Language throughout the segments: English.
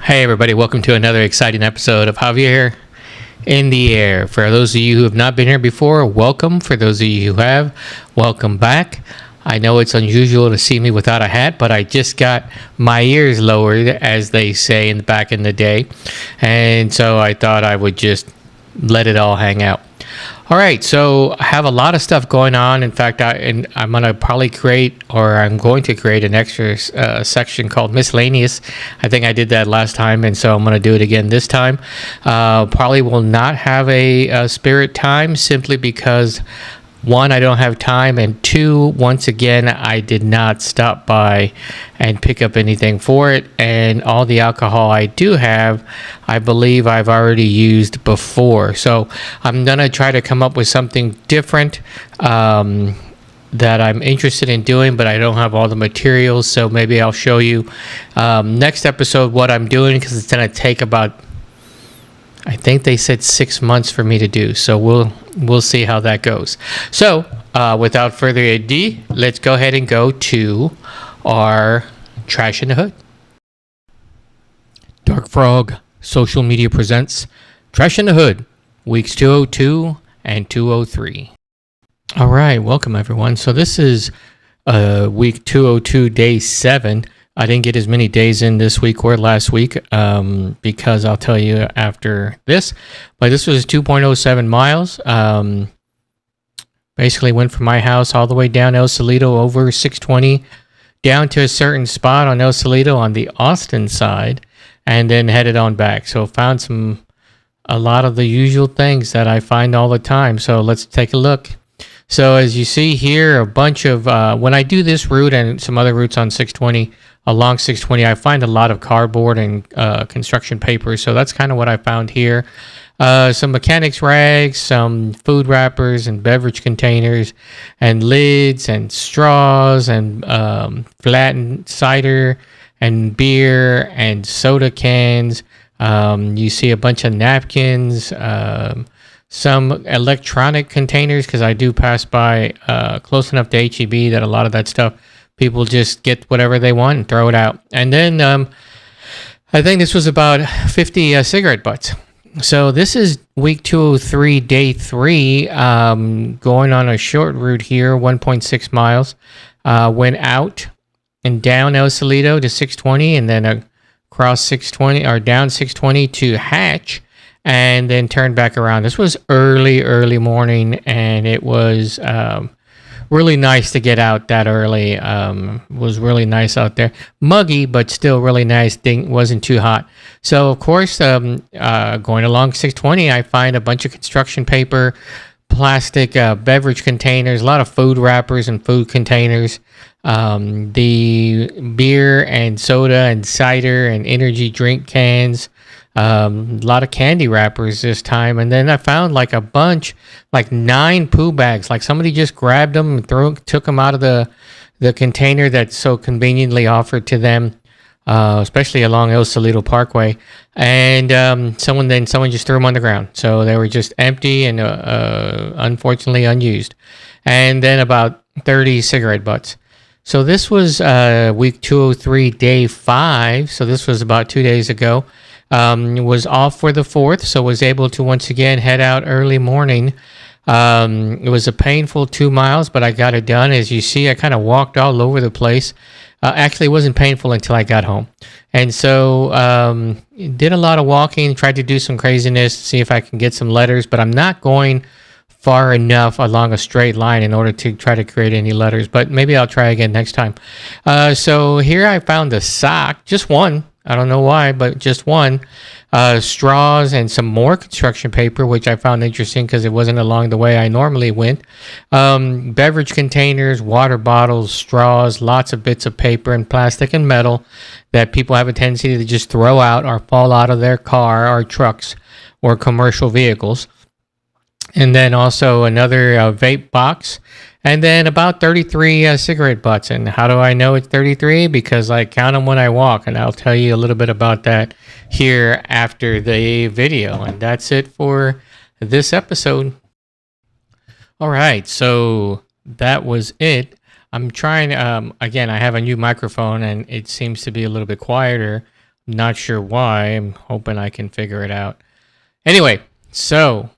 Hey everybody, welcome to another exciting episode of Javier In the Air. For those of you who have not been here before, welcome. For those of you who have, welcome back. I know it's unusual to see me without a hat, but I just got my ears lowered, as they say back in the day. And so I thought I would just let it all hang out. All right, so I have a lot of stuff going on. In fact, I'm going to probably I'm going to create an extra section called miscellaneous. I think I did that last time, and so I'm going to do it again this time. Probably will not have a spirit time simply because, one, I don't have time, and two, once again, I did not stop by and pick up anything for it, and all the alcohol I do have, I believe I've already used before. So I'm going to try to come up with something different that I'm interested in doing, but I don't have all the materials, so maybe I'll show you next episode what I'm doing, because it's going to take about, I think they said 6 months for me to do. So we'll see how that goes. So without further ado, let's go ahead and go to our Trash in the Hood. Dark Frog Social Media presents Trash in the Hood, weeks 202 and 203. All right, welcome everyone. So this is week 202, day 7. I didn't get as many days in this week or last week because I'll tell you after this. But this was 2.07 miles. Basically went from my house all the way down El Salito over 620 down to a certain spot on El Salito on the Austin side and then headed on back. So found a lot of the usual things that I find all the time. So let's take a look. So as you see here, a bunch of, when I do this route and some other routes on 620, along 620, I find a lot of cardboard and construction paper. So that's kind of what I found here. Some mechanics rags, some food wrappers and beverage containers and lids and straws and flattened cider and beer and soda cans. You see a bunch of napkins, some electronic containers, because I do pass by close enough to HEB that a lot of that stuff, people just get whatever they want and throw it out. And then I think this was about 50 cigarette butts. So this is week 203, day 3, going on a short route here, 1.6 miles. Went out and down El Salito to 620 and then across 620 or down 620 to Hatch and then turned back around. This was early morning, and it was really nice to get out that early. It was really nice out there. Muggy, but still really nice. Wasn't too hot. So, of course, going along 620, I find a bunch of construction paper, plastic beverage containers, a lot of food wrappers and food containers, the beer and soda and cider and energy drink cans, a lot of candy wrappers this time. And then I found like a bunch, like 9 poo bags, like somebody just grabbed them and took them out of the container that's so conveniently offered to them, especially along El Salito Parkway. And someone just threw them on the ground. So they were just empty and unfortunately unused. And then about 30 cigarette butts. So this was week 203, day 5. So this was about 2 days ago. Was off for the 4th, so was able to once again head out early morning. It was a painful 2 miles, but I got it done. As you see, I kind of walked all over the place. Actually, it wasn't painful until I got home. And so did a lot of walking, tried to do some craziness, see if I can get some letters, but I'm not going far enough along a straight line in order to try to create any letters, but maybe I'll try again next time. So here I found a sock, just one. I don't know why, but just one. Straws and some more construction paper, which I found interesting because it wasn't along the way I normally went. Beverage containers, water bottles, straws, lots of bits of paper and plastic and metal that people have a tendency to just throw out or fall out of their car or trucks or commercial vehicles. And then also another vape box. And then about 33 cigarette butts. And how do I know it's 33? Because I count them when I walk. And I'll tell you a little bit about that here after the video. And that's it for this episode. All right. So that was it. I'm trying, again, I have a new microphone and it seems to be a little bit quieter. not sure why. I'm hoping I can figure it out. Anyway, so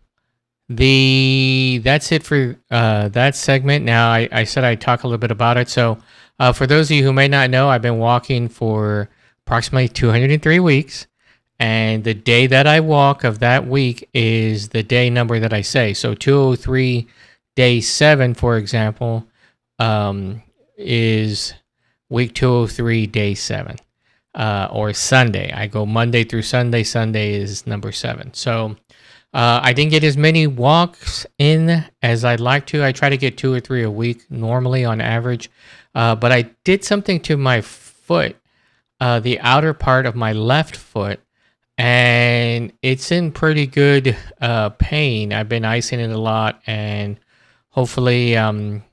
that's it for that segment. Now, I said I'd talk a little bit about it. So for those of you who may not know, I've been walking for approximately 203 weeks. And the day that I walk of that week is the day number that I say. So 203 day 7, for example, is week 203 day 7, or Sunday. I go Monday through Sunday. Sunday is number 7. So I didn't get as many walks in as I'd like to. I try to get 2 or 3 a week normally on average. But I did something to my foot, the outer part of my left foot, and it's in pretty good pain. I've been icing it a lot, and hopefully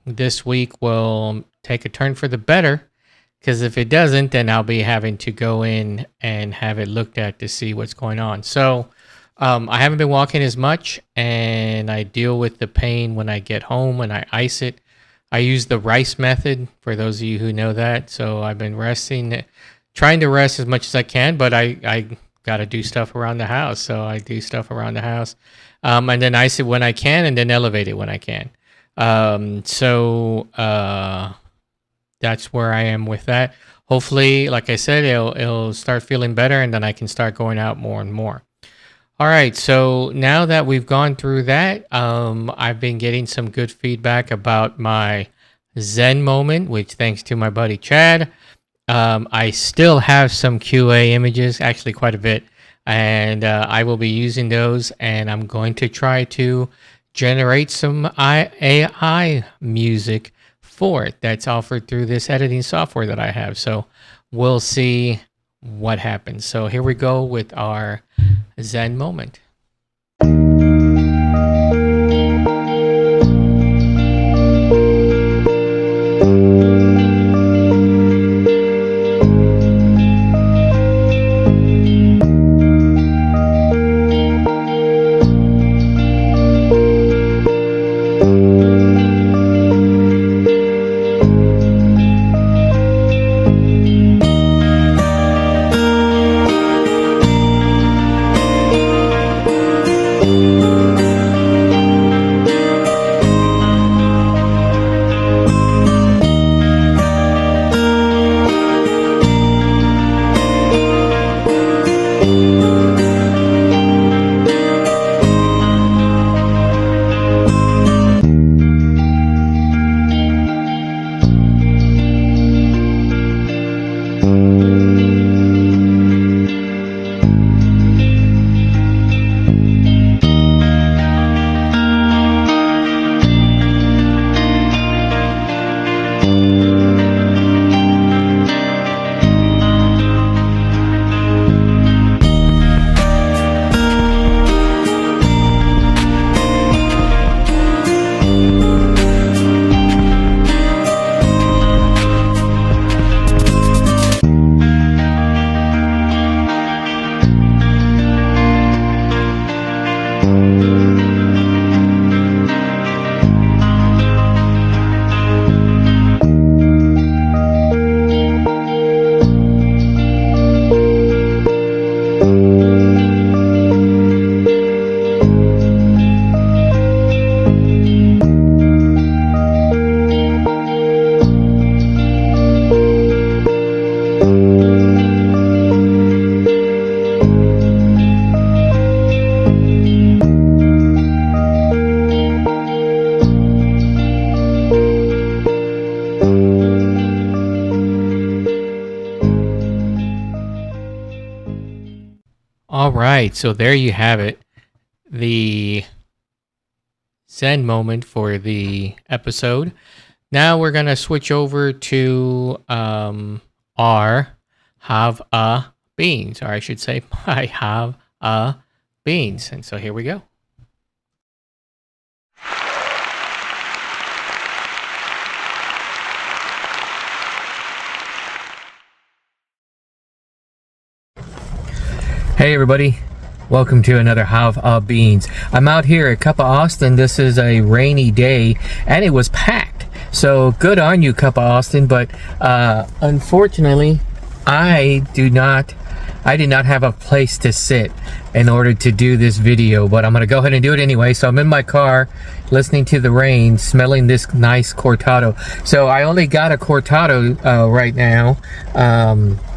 this week will take a turn for the better, because if it doesn't, then I'll be having to go in and have it looked at to see what's going on. So I haven't been walking as much, and I deal with the pain when I get home and I ice it. I use the rice method, for those of you who know that. So I've been trying to rest as much as I can, but I got to do stuff around the house. So I do stuff around the house, and then ice it when I can, and then elevate it when I can. So that's where I am with that. Hopefully, like I said, it'll start feeling better, and then I can start going out more and more. All right, so now that we've gone through that, I've been getting some good feedback about my Zen Moment, which thanks to my buddy Chad. I still have some QA images, actually quite a bit, and I will be using those, and I'm going to try to generate some AI music for it that's offered through this editing software that I have. So we'll see what happens. So here we go with our Zen Moment. All right, so there you have it. The Zen Moment for the episode. Now we're going to switch over to our Jav-A Beans, or I should say my Jav-A Beans. And so here we go. Hey everybody, welcome to another Jav-A Beans. I'm out here at Cuppa Austin. This is a rainy day and it was packed. So good on you, Cuppa Austin, but unfortunately I do not I did not have a place to sit in order to do this video, but I'm gonna go ahead and do it anyway. So I'm in my car, listening to the rain, smelling this nice cortado. So I only got a cortado right now.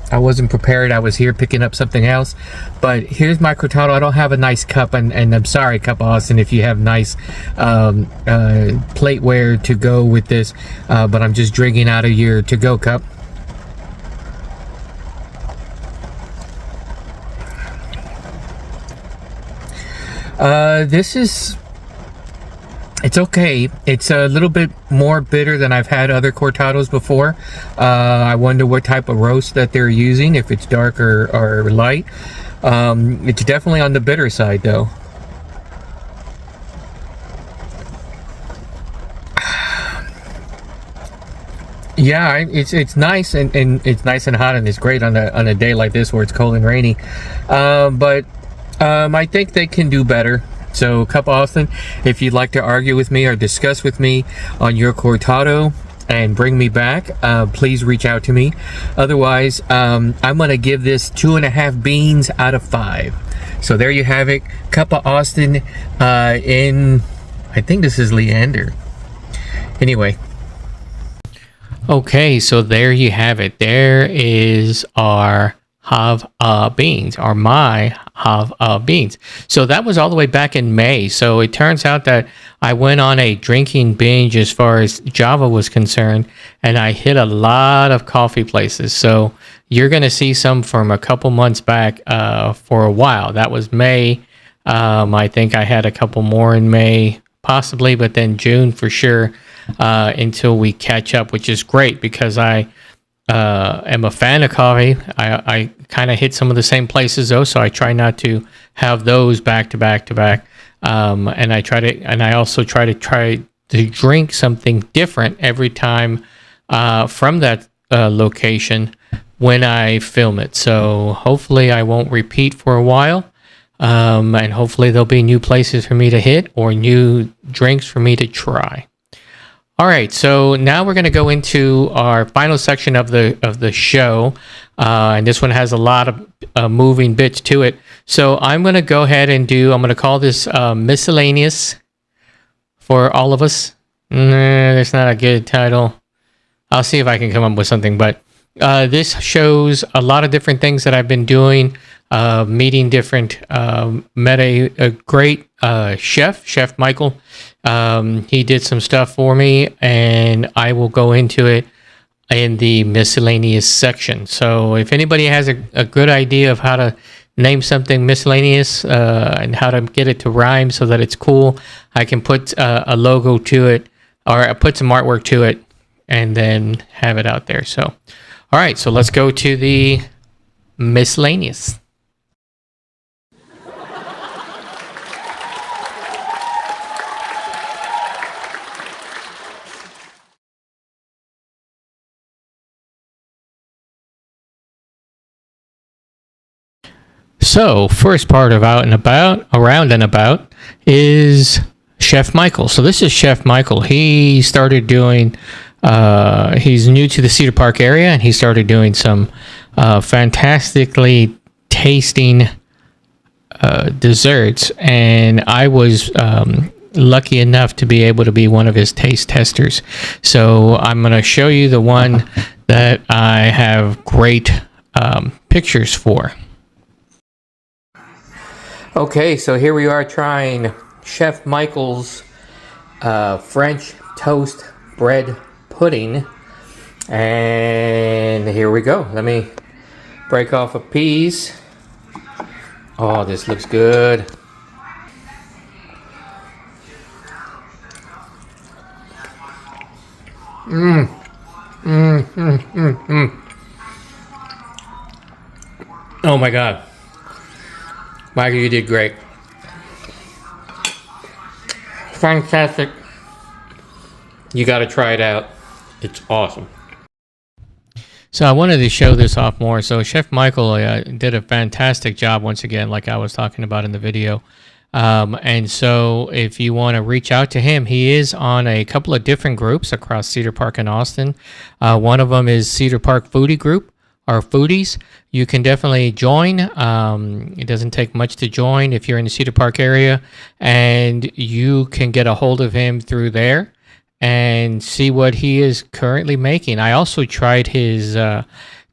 I wasn't prepared. I was here picking up something else, but here's my cortado. I don't have a nice cup, and I'm sorry, Cuppa Austin, if you have nice plateware to go with this, but I'm just drinking out of your to-go cup. This is, it's okay. It's a little bit more bitter than I've had other cortados before. I wonder what type of roast that they're using, if it's dark or light. It's definitely on the bitter side though. Yeah, it's nice, and it's nice and hot, and it's great on a day like this where it's cold and rainy. But I think they can do better. So Cuppa Austin, if you'd like to argue with me or discuss with me on your cortado and bring me back, please reach out to me. Otherwise, I'm gonna give this 2.5 beans out of 5. So there you have it, Cuppa Austin in, I think this is Leander. Anyway. Okay, so there you have it. There is our Jav-A Beans, or my Jav-A Beans. So that was all the way back in May. So it turns out that I went on a drinking binge as far as Java was concerned, and I hit a lot of coffee places. So you're going to see some from a couple months back for a while. That was May. I think I had a couple more in May, possibly, but then June for sure, until we catch up, which is great because I am a fan of coffee. I kind of hit some of the same places though, so I try not to have those back to back to back. And I also try to drink something different every time from that location when I film it. So hopefully I won't repeat for a while. And hopefully there'll be new places for me to hit or new drinks for me to try. All right, so now we're going to go into our final section of the show, and this one has a lot of moving bits to it. So I'm going to go ahead and I'm going to call this miscellaneous for all of us. That's not a good title. I'll see if I can come up with something, but this shows a lot of different things that I've been doing, meeting different, met a great Chef Michael. He did some stuff for me, and I will go into it in the miscellaneous section. So if anybody has a good idea of how to name something miscellaneous and how to get it to rhyme so that it's cool, I can put a logo to it, or put some artwork to it, and then have it out there. So, all right, so let's go to the miscellaneous. So, first part of around and about, is Chef Michael. So this is Chef Michael. He started doing, he's new to the Cedar Park area, and he started doing some fantastically tasting desserts. And I was lucky enough to be able to be one of his taste testers. So I'm going to show you the one that I have great pictures for. Okay, so here we are trying Chef Michael's French toast bread pudding. And here we go. Let me break off a piece. Oh, this looks good. Oh my God. Michael, you did great. Fantastic. You got to try it out. It's awesome. So I wanted to show this off more. So Chef Michael did a fantastic job once again, like I was talking about in the video. And so if you want to reach out to him, he is on a couple of different groups across Cedar Park and Austin. One of them is Cedar Park Foodie Group, are foodies, you can definitely join. It doesn't take much to join if you're in the Cedar Park area, and you can get a hold of him through there and see what he is currently making. I also tried his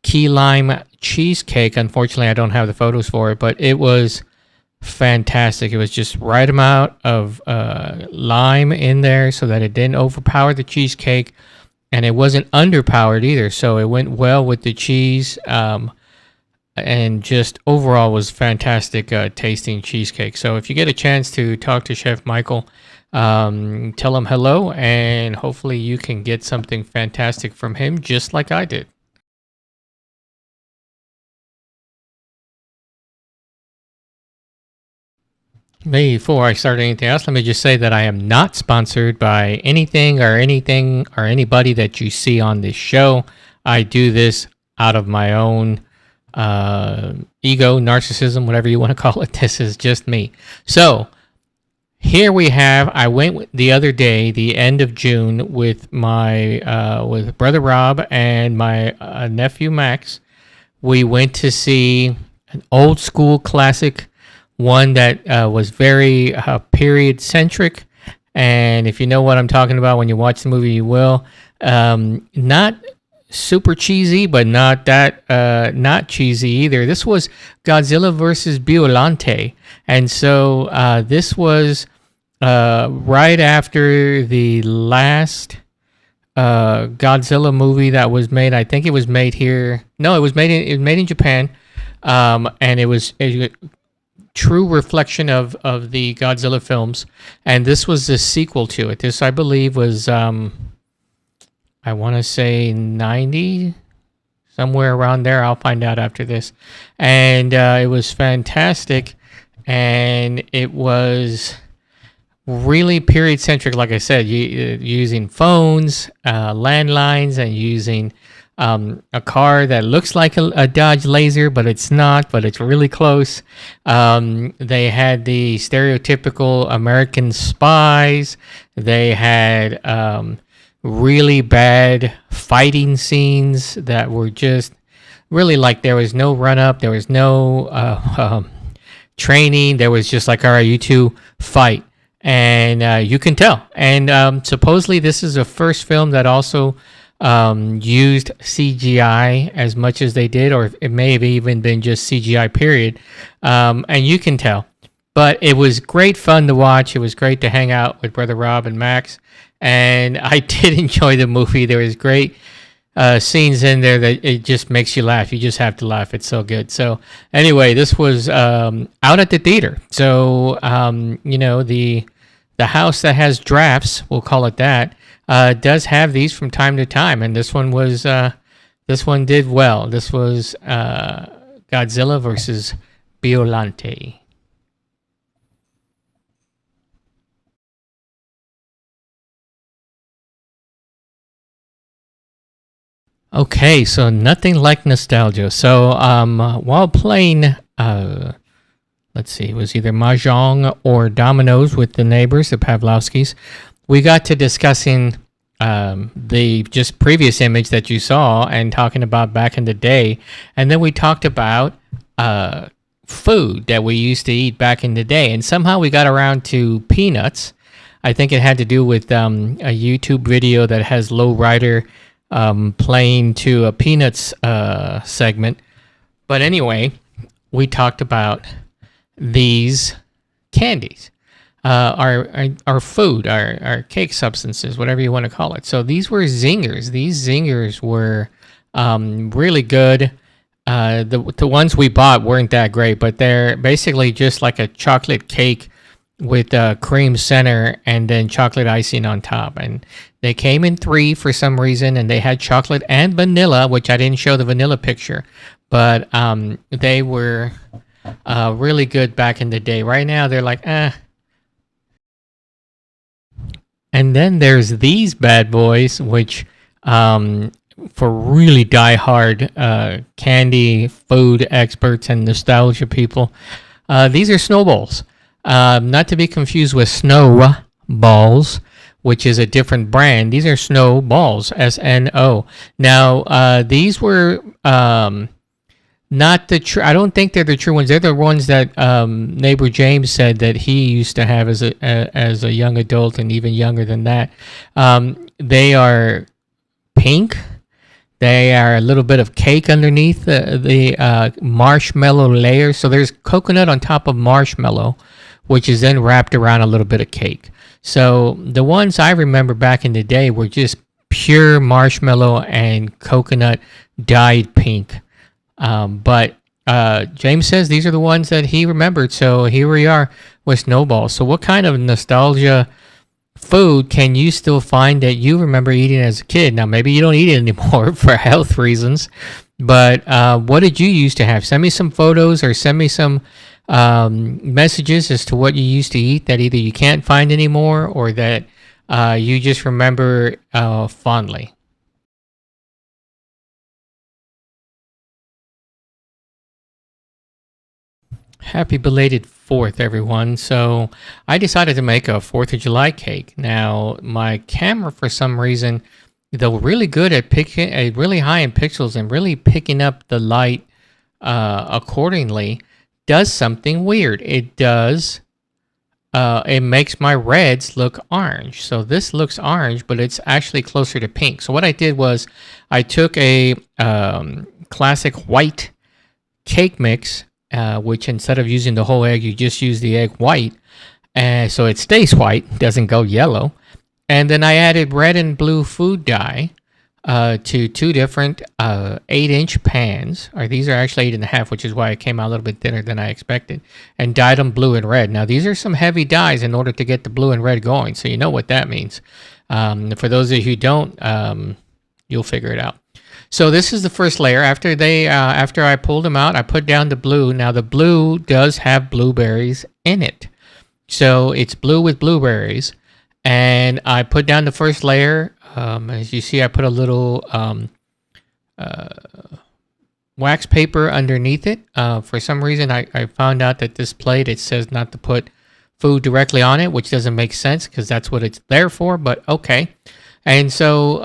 key lime cheesecake. Unfortunately, I don't have the photos for it, but it was fantastic. It was just right amount of lime in there so that it didn't overpower the cheesecake, and it wasn't underpowered either. So it went well with the cheese, and just overall was fantastic tasting cheesecake. So if you get a chance to talk to Chef Michael, tell him hello, and hopefully you can get something fantastic from him, just like I did. Before I start anything else, let me just say that I am not sponsored by anything or anybody that you see on this show. I do this out of my own ego, narcissism, whatever you want to call it. This is just me. So here we have. I went the other day, the end of June, with my with brother Rob and my nephew Max. We went to see an old school classic, one that was very period centric, and if you know what I'm talking about when you watch the movie, you will. Not super cheesy, but not that not cheesy either. This was Godzilla versus Biollante, and so this was right after the last Godzilla movie that was made. I think it was made here. No, it was made in Japan, and it was a true reflection of the Godzilla films, and this was the sequel to it. This, I believe, was I want to say 90, somewhere around there. I'll find out after this. And it was fantastic, and it was really period centric, like I said, using phones, landlines, and using a car that looks like a Dodge Laser, but it's not, but it's really close. They had the stereotypical American spies. They had really bad fighting scenes that were just really like there was no run up, there was no training. There was just like, all right, you two fight. And you can tell. And supposedly this is the first film that also used CGI as much as they did, or it may have even been just CGI period. And you can tell. But it was great fun to watch. It was great to hang out with Brother Rob and Max. And I did enjoy the movie. There was great scenes in there that it just makes you laugh. You just have to laugh. It's so good. So anyway, this was out at the theater. So, you know, the house that has drafts, we'll call it that, does have these from time to time, and this one did well. This was Godzilla versus Biollante. Okay, so nothing like nostalgia. So while playing, let's see, it was either Mahjong or Dominoes with the neighbors, the Pavlovskis, we got to discussing the just previous image that you saw and talking about back in the day. And then we talked about food that we used to eat back in the day. And somehow we got around to peanuts. I think it had to do with a YouTube video that has Lowrider playing to a Peanuts segment. But anyway, we talked about these candies. Our food, our cake substances, whatever you want to call it. So these were zingers. These zingers were really good. The ones we bought weren't that great, but they're basically just like a chocolate cake with a cream center and then chocolate icing on top. And they came in 3 for some reason, and they had chocolate and vanilla, which I didn't show the vanilla picture, but they were really good back in the day. Right now, they're like, eh. And then there's these bad boys, which for really die-hard candy food experts and nostalgia people, these are snowballs. Not to be confused with snow balls, which is a different brand. These are snowballs, SNO. Now, these were not the true. I don't think they're the true ones. They're the ones that neighbor James said that he used to have as a young adult and even younger than that. They are pink. They are a little bit of cake underneath the marshmallow layer. So there's coconut on top of marshmallow, which is then wrapped around a little bit of cake. So the ones I remember back in the day were just pure marshmallow and coconut dyed pink. But James says these are the ones that he remembered. So here we are with snowballs. So what kind of nostalgia food can you still find that you remember eating as a kid? Now, maybe you don't eat it anymore for health reasons, but what did you used to have? Send me some photos or send me some messages as to what you used to eat that either you can't find anymore or that you just remember fondly. Happy belated 4th, everyone. So I decided to make a 4th of July cake. Now, my camera, for some reason, though really good at picking, really high in pixels and really picking up the light accordingly, does something weird. It makes my reds look orange. So this looks orange, but it's actually closer to pink. So what I did was I took a classic white cake mix, which instead of using the whole egg, you just use the egg white. And so it stays white, doesn't go yellow. And then I added red and blue food dye to two different 8-inch pans. Or these are actually 8.5, which is why it came out a little bit thinner than I expected. And dyed them blue and red. Now, these are some heavy dyes in order to get the blue and red going. So you know what that means. For those of you who don't, you'll figure it out. So this is the first layer. After I pulled them out, I put down the blue. Now the blue does have blueberries in it. So it's blue with blueberries. And I put down the first layer. As you see, I put a little wax paper underneath it. For some reason, I found out that this plate, it says not to put food directly on it, which doesn't make sense because that's what it's there for, but okay. And so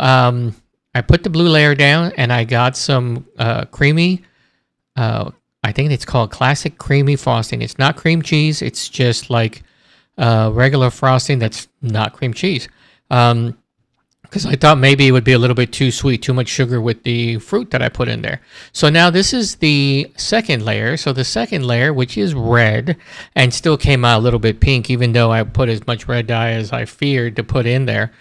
I put the blue layer down and I got some creamy, I think it's called classic creamy frosting. It's not cream cheese. It's just like regular frosting that's not cream cheese. Because I thought maybe it would be a little bit too sweet, too much sugar with the fruit that I put in there. So now this is the second layer. So the second layer, which is red, and still came out a little bit pink, even though I put as much red dye as I feared to put in there.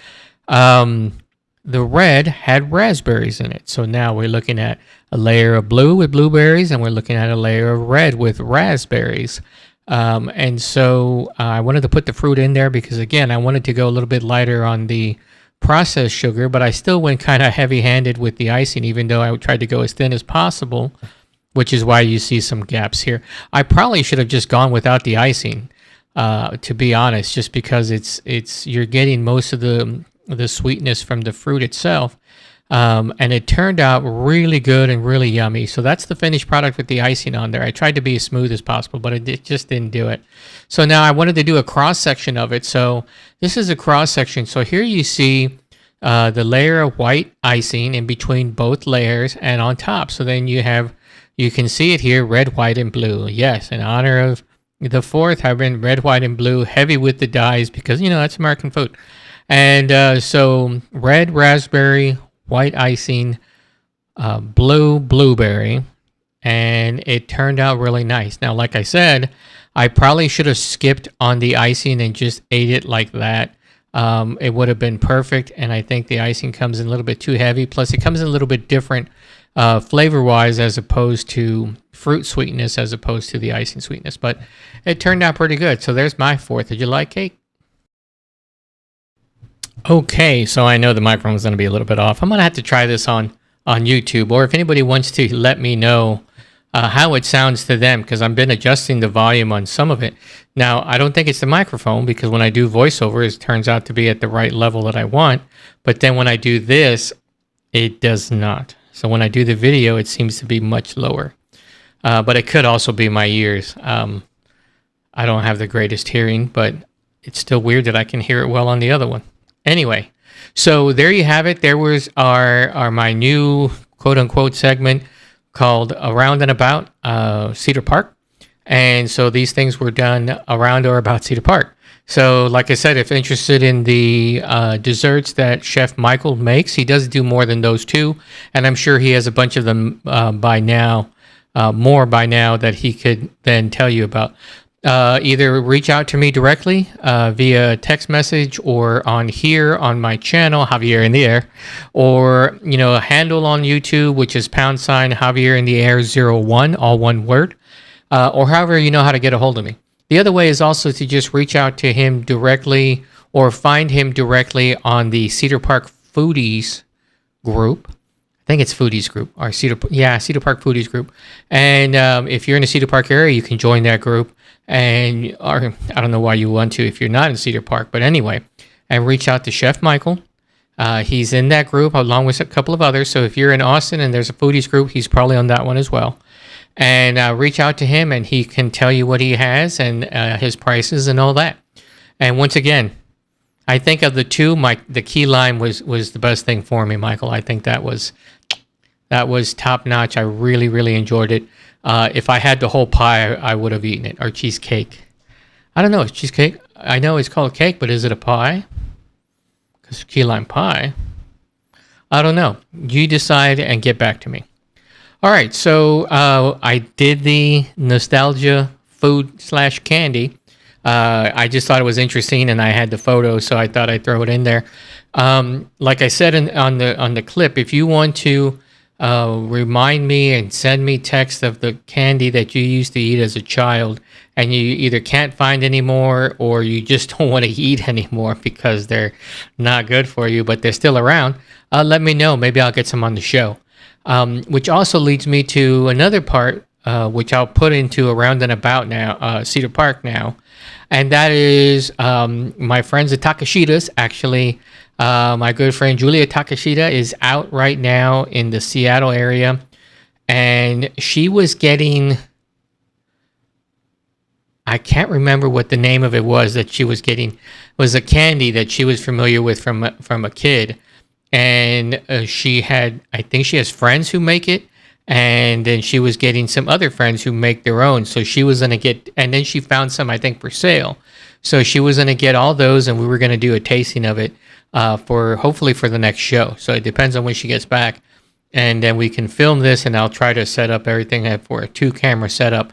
The red had raspberries in it. So now we're looking at a layer of blue with blueberries, and we're looking at a layer of red with raspberries. And so I wanted to put the fruit in there because, again, I wanted to go a little bit lighter on the processed sugar, but I still went kind of heavy-handed with the icing, even though I tried to go as thin as possible, which is why you see some gaps here. I probably should have just gone without the icing, to be honest, just because you're getting most of the sweetness from the fruit itself. And it turned out really good and really yummy. So that's the finished product with the icing on there. I tried to be as smooth as possible, but it just didn't do it. So now I wanted to do a cross section of it. So this is a cross section. So here you see the layer of white icing in between both layers and on top. So then you can see it here, red, white, and blue. Yes, in honor of the 4th, I've been red, white, and blue, heavy with the dyes because, that's American food. And so red raspberry, white icing, blue blueberry, and it turned out really nice. Now, like I said, I probably should have skipped on the icing and just ate it like that. It would have been perfect, and I think the icing comes in a little bit too heavy. Plus, it comes in a little bit different flavor-wise as opposed to fruit sweetness as opposed to the icing sweetness. But it turned out pretty good. So there's my 4th of July cake. Okay, so I know the microphone's going to be a little bit off. I'm going to have to try this on YouTube, or if anybody wants to let me know how it sounds to them, because I've been adjusting the volume on some of it. Now, I don't think it's the microphone, because when I do voiceover, it turns out to be at the right level that I want. But then when I do this, it does not. So when I do the video, it seems to be much lower. But it could also be my ears. I don't have the greatest hearing, but it's still weird that I can hear it well on the other one. Anyway, so there you have it. There was our my new quote unquote segment called Around and About Cedar Park. And so these things were done around or about Cedar Park. So, like I said, if interested in the desserts that Chef Michael makes, he does do more than those two. And I'm sure he has a bunch of them by now, more by now, that he could then tell you about. Either reach out to me directly via text message or on here on my channel, Javier in the Air, or, a handle on YouTube, which is # Javier in the Air 01, all one word, or however you know how to get a hold of me. The other way is also to just reach out to him directly or find him directly on the Cedar Park Foodies group. I think it's Foodies group or Cedar Park Foodies group. And if you're in the Cedar Park area, you can join that group. Or I don't know why you want to if you're not in Cedar Park, but anyway, and reach out to Chef Michael. He's in that group along with a couple of others. So if you're in Austin and there's a Foodies group, he's probably on that one as well. And reach out to him, and he can tell you what he has and his prices and all that. And once again, I think of the two, the key lime was the best thing for me, Michael. I think that was top notch. I really, really enjoyed it. If I had the whole pie, I would have eaten it. Or cheesecake. I don't know. It's cheesecake. I know it's called cake, but is it a pie? Because key lime pie. I don't know. You decide and get back to me. All right, so I did the nostalgia food / candy. I just thought it was interesting, and I had the photo, so I thought I'd throw it in there. Like I said on the clip, if you want to remind me and send me text of the candy that you used to eat as a child, and you either can't find anymore or you just don't want to eat anymore because they're not good for you, but they're still around, let me know. Maybe I'll get some on the show. Which also leads me to another part, which I'll put into Around and About now, Cedar Park now, and that is my friends at Takashida's. Actually, my good friend Julia Takashida is out right now in the Seattle area, and she was getting, I can't remember what the name of it was that she was getting. It was a candy that she was familiar with from a kid. And I think she has friends who make it, and then she was getting some other friends who make their own. So she was going to get, and then she found some, I think, for sale. So she was going to get all those, and we were going to do a tasting of it hopefully for the next show. So it depends on when she gets back. And then we can film this, and I'll try to set up everything for a 2-camera setup.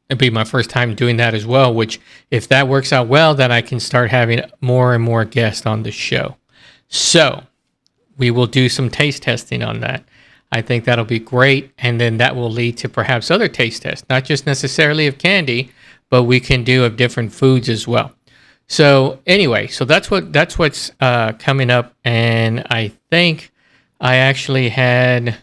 It'd be my first time doing that as well, which if that works out well, then I can start having more and more guests on the show. So we will do some taste testing on that. I think that'll be great. And then that will lead to perhaps other taste tests, not just necessarily of candy, but we can do of different foods as well. So anyway, so that's what's coming up. And I think I actually had...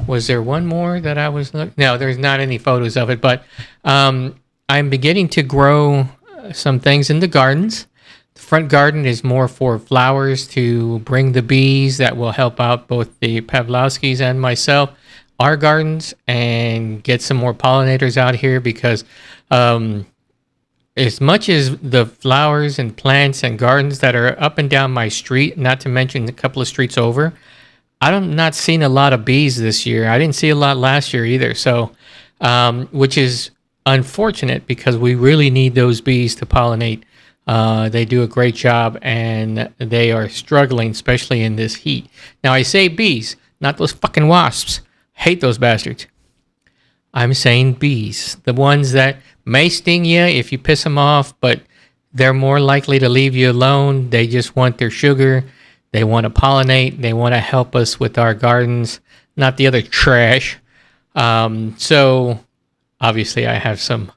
Was there one more that I was looking? No, there's not any photos of it, but I'm beginning to grow some things in the gardens. The front garden is more for flowers to bring the bees that will help out both the Pavlovskis and myself, our gardens, and get some more pollinators out here because as much as the flowers and plants and gardens that are up and down my street, not to mention a couple of streets over, I'm not seeing a lot of bees this year. I didn't see a lot last year either. So, which is unfortunate because we really need those bees to pollinate. They do a great job and they are struggling, especially in this heat. Now, I say bees, not those fucking wasps. Hate those bastards. I'm saying bees. The ones that may sting you if you piss them off, but they're more likely to leave you alone. They just want their sugar. They want to pollinate. They want to help us with our gardens, not the other trash. So, obviously, I have some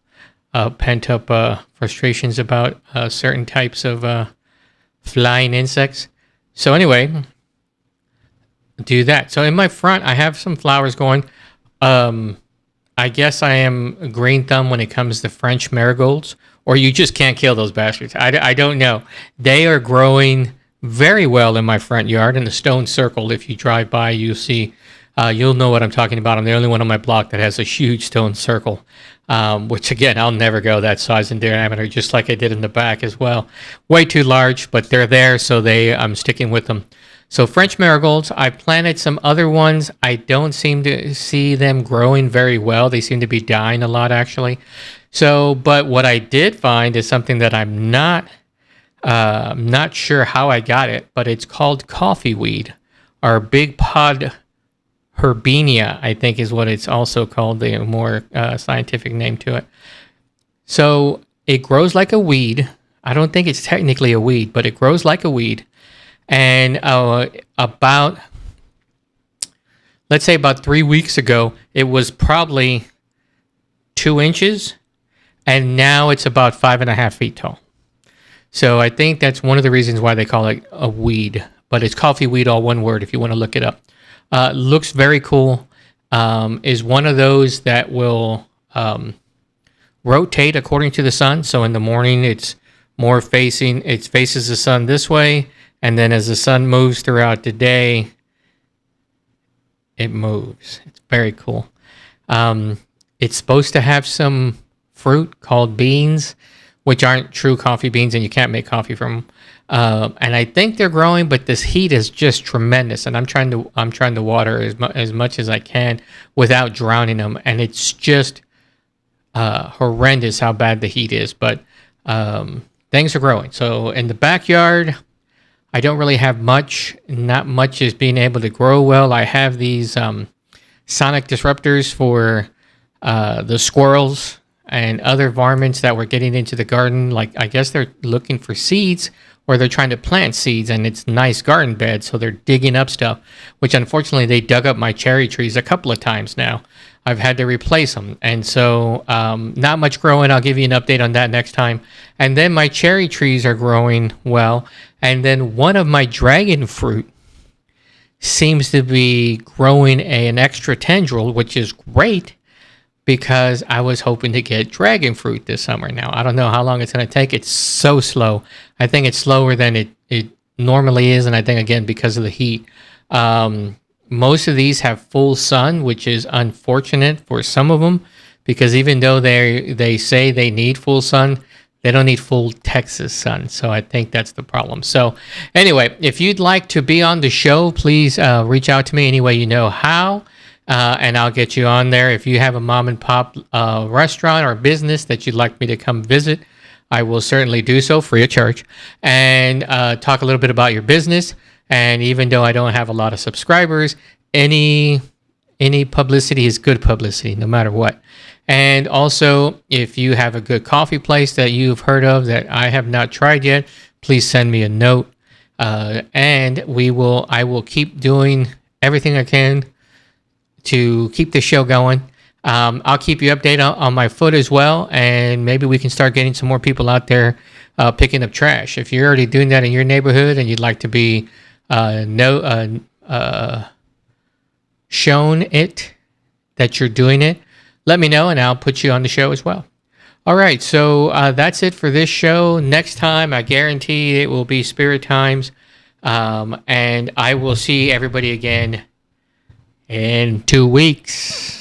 pent-up frustrations about certain types of flying insects. So, anyway, do that. So, in my front, I have some flowers going. I guess I am a green thumb when it comes to French marigolds, or you just can't kill those bastards. I don't know. They are growing very well in my front yard in the stone circle. If you drive by, you'll see You'll know what I'm talking about. I'm the only one on my block that has a huge stone circle, which again, I'll never go that size and diameter, just like I did in the back as well. Way too large, but they're there, so I'm sticking with them. So French marigolds, I planted some other ones. I don't seem to see them growing very well. They seem to be dying a lot, actually. So, but what I did find is something that I'm not sure how I got it, but it's called coffee weed, or big pod herbinia, I think is what it's also called, the more scientific name to it. So it grows like a weed. I don't think it's technically a weed, but it grows like a weed. And let's say about 3 weeks ago, it was probably 2 inches, and now it's about 5.5 feet tall. So I think that's one of the reasons why they call it a weed, but it's coffee weed, all one word, if you want to look it up. Looks very cool. Is one of those that will rotate according to the sun. So in the morning, it faces the sun this way, and then as the sun moves throughout the day, it moves. It's very cool. It's supposed to have some fruit called beans, which aren't true coffee beans, and you can't make coffee from them. And I think they're growing, but this heat is just tremendous, and I'm trying to water as much as I can without drowning them, and it's just horrendous how bad the heat is. But things are growing. So in the backyard, I don't really have much. Not much is being able to grow well. I have these sonic disruptors for the squirrels and other varmints that were getting into the garden. Like, I guess they're looking for seeds, or they're trying to plant seeds, and it's nice garden bed, so they're digging up stuff, which unfortunately they dug up my cherry trees a couple of times now. I've had to replace them, and so not much growing. I'll give you an update on that next time. And then my cherry trees are growing well, and then one of my dragon fruit seems to be growing an extra tendril, which is great, because I was hoping to get dragon fruit this summer. Now, I don't know how long it's going to take. It's so slow. I think it's slower than it normally is, and I think, again, because of the heat. Most of these have full sun, which is unfortunate for some of them, because even though they say they need full sun, they don't need full Texas sun. So I think that's the problem. So anyway, if you'd like to be on the show, please reach out to me any way you know how. And I'll get you on there. If you have a mom and pop restaurant or business that you'd like me to come visit, I will certainly do so free of charge, and talk a little bit about your business. And even though I don't have a lot of subscribers, any publicity is good publicity, no matter what. And also, if you have a good coffee place that you've heard of that I have not tried yet, please send me a note. And I will keep doing everything I can to keep the show going. I'll keep you updated on my foot as well, and maybe we can start getting some more people out there picking up trash. If you're already doing that in your neighborhood and you'd like to be shown it that you're doing it, let me know and I'll put you on the show as well. All right, so that's it for this show. Next time, I guarantee it will be Spirit Times, and I will see everybody again in 2 weeks.